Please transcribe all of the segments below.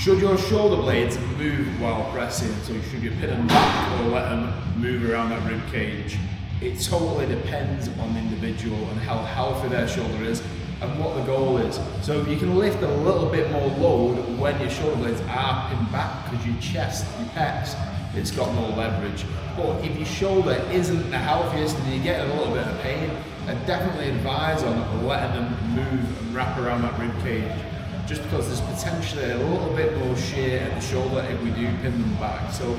Should your shoulder blades move while pressing? So should you pin them back or let them move around that rib cage? It totally depends on the individual and how healthy their shoulder is and what the goal is. So you can lift a little bit more load when your shoulder blades are pinned back because your chest, your pecs, it's got more leverage. But if your shoulder isn't the healthiest and you're getting a little bit of pain, I definitely advise on letting them move and wrap around that rib cage, just because there's potentially a little bit more shear at the shoulder if we do pin them back. So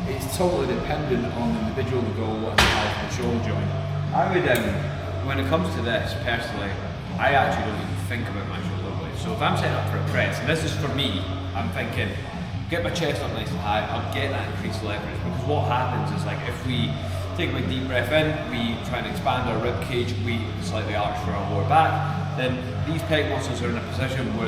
it's totally dependent on the individual, the goal, and the health of the shoulder joint. I would, when it comes to this, personally, I actually don't even think about my shoulder blades. So if I'm setting up for a press, and this is for me, I'm thinking, get my chest up nice and high, I'll get that increased leverage, because what happens is, like, if we take a big deep breath in, we try and expand our rib cage, we slightly arch for our lower back, then these pec muscles are in a position where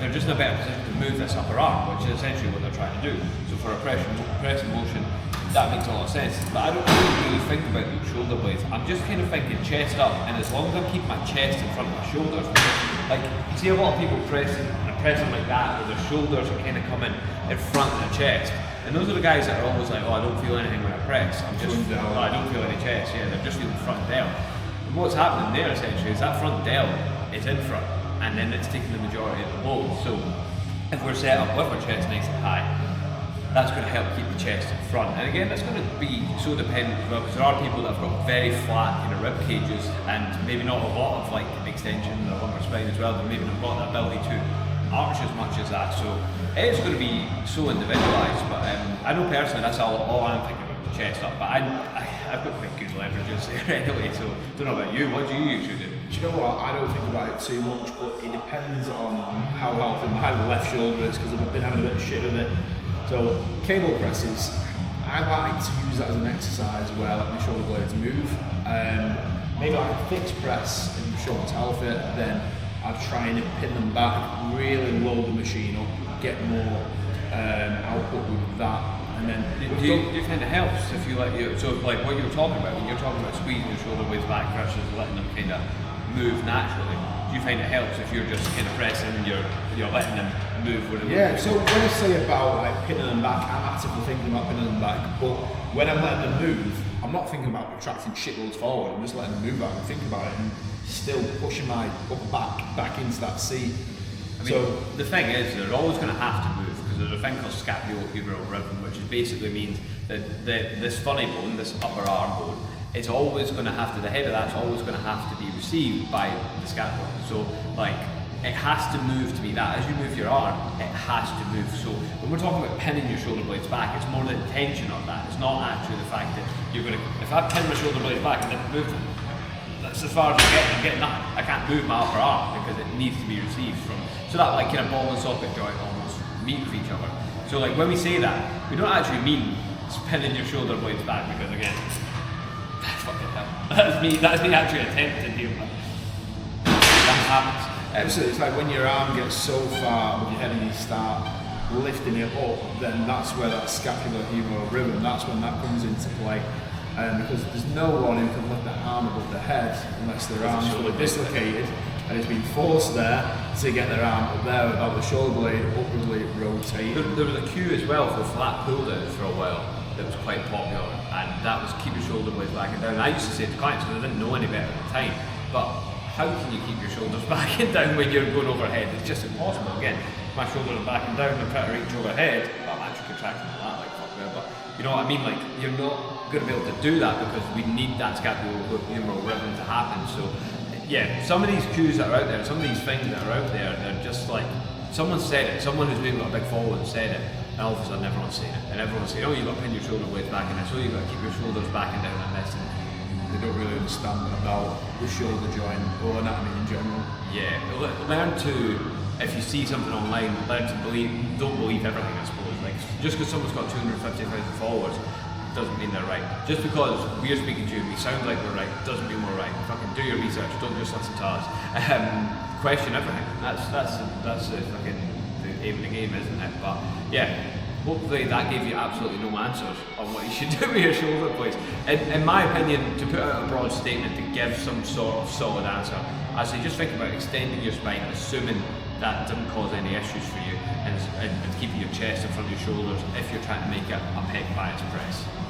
they're just in a better position to move this upper arm, which is essentially what they're trying to do. So for a pressing motion, that makes a lot of sense. But I don't really think about the shoulder blades. I'm just kind of thinking chest up, and as long as I'm keeping my chest in front of my shoulders, like, you see a lot of people pressing like that, where their shoulders are kind of coming in front of the chest. And those are the guys that are always like, oh, I don't feel anything when I press. I don't feel any chest. Yeah, they're just feeling front delt. And what's happening there essentially is that front delt is in front, and then it's taking the majority of the load. So if we're set up with our chest nice and high, that's going to help keep the chest in front. And again, that's going to be so dependent as well, because there are people that have got very flat kind of rib cages and maybe not a lot of like extension in their lumbar spine as well, but maybe not got that ability to arch as much as that. So it's going to be so individualised. But I know personally that's all I'm thinking about, the chest up. But I've got quite good leverages there anyway, so don't know about you. What do you usually do? Do you know what? I don't think about it too much, but it depends on how healthy my left shoulder is, because I've been having a bit of shit with it. So cable presses, I like to use that as an exercise where I let my shoulder blades move. Maybe like a fixed press and the shoulder's healthy, then I'd try and pin them back, really load the machine up, get more output with that. And then do you find it helps if you so like what you were talking about, when you're talking about squeezing your shoulder blades back versus letting them kind of move naturally, do you find it helps if you're just kind of pressing and you're letting them move with it? Yeah, so when I say about like pinning them back, I'm actively thinking about pinning them back, but when I'm letting them move, I'm not thinking about retracting shitloads forward, I'm just letting them move back and think about it and still pushing my upper back into that seat. I mean, so the thing is, they're always going to have to move, because there's a thing called scapulohumeral rhythm, which basically means that this funny bone, this upper arm bone, it's always going to have to, the head of that's always going to have to be received by the scapula. So like, it has to move to be that. As you move your arm, it has to move. So when we're talking about pinning your shoulder blades back, it's more the intention of that. It's not actually the fact that you're going to, if I pin my shoulder blades back and then move them, that's as far as I'm getting nothing. I can't move my upper arm because it needs to be received from, so that like kind of ball and socket joint almost meet with each other. So like when we say that, we don't actually mean pinning your shoulder blades back, because again, fucking hell, that's me actually attempting to do that. That happens. Absolutely, it's like when your arm gets so far with your head and you start lifting it up, then that's where that scapulohumeral rhythm, that's when that comes into play. Because there's no one who can lift their arm above their head unless their arm's fully dislocated and it's been forced there to get their arm up there without the shoulder blade upwardly rotating. There was a cue as well for flat pull downs for a while that was quite popular, and that was keep your shoulder blades back and down. I used to say to clients, because I didn't know any better at the time, but how can you keep your shoulders back and down when you're going overhead? It's just impossible. Again, my shoulders are back and down, I'm trying to reach overhead, well, I'm actually contracting like that, like fuck there, but you know what I mean? Like, you're not going to be able to do that because we need that scapulohumeral rhythm to happen. So yeah, some of these cues that are out there, some of these things that are out there, they're just like, someone said it, someone who's maybe got a big following said it, and all of a sudden everyone's saying it, and everyone's saying, oh, you've got to pin your shoulder blades back in this, oh, you've got to keep your shoulders back and down on this, and they don't really understand about the shoulder joint or anatomy in general. Yeah, learn to, if you see something online, learn to don't believe everything, I suppose. Like, just because someone's got 250,000 followers doesn't mean they're right. Just because we're speaking to you and we sound like we're right doesn't mean we're right. Fucking do your research, don't just listen to us. Question everything. That's the fucking the aim of the game, isn't it? But yeah, hopefully that gave you absolutely no answers on what you should do with your shoulder blades. In my opinion, to put out a broad statement to give some sort of solid answer, I say just think about extending your spine, assuming that doesn't cause any issues for you, and keeping your chest in front of your shoulders if you're trying to make a pec bias press.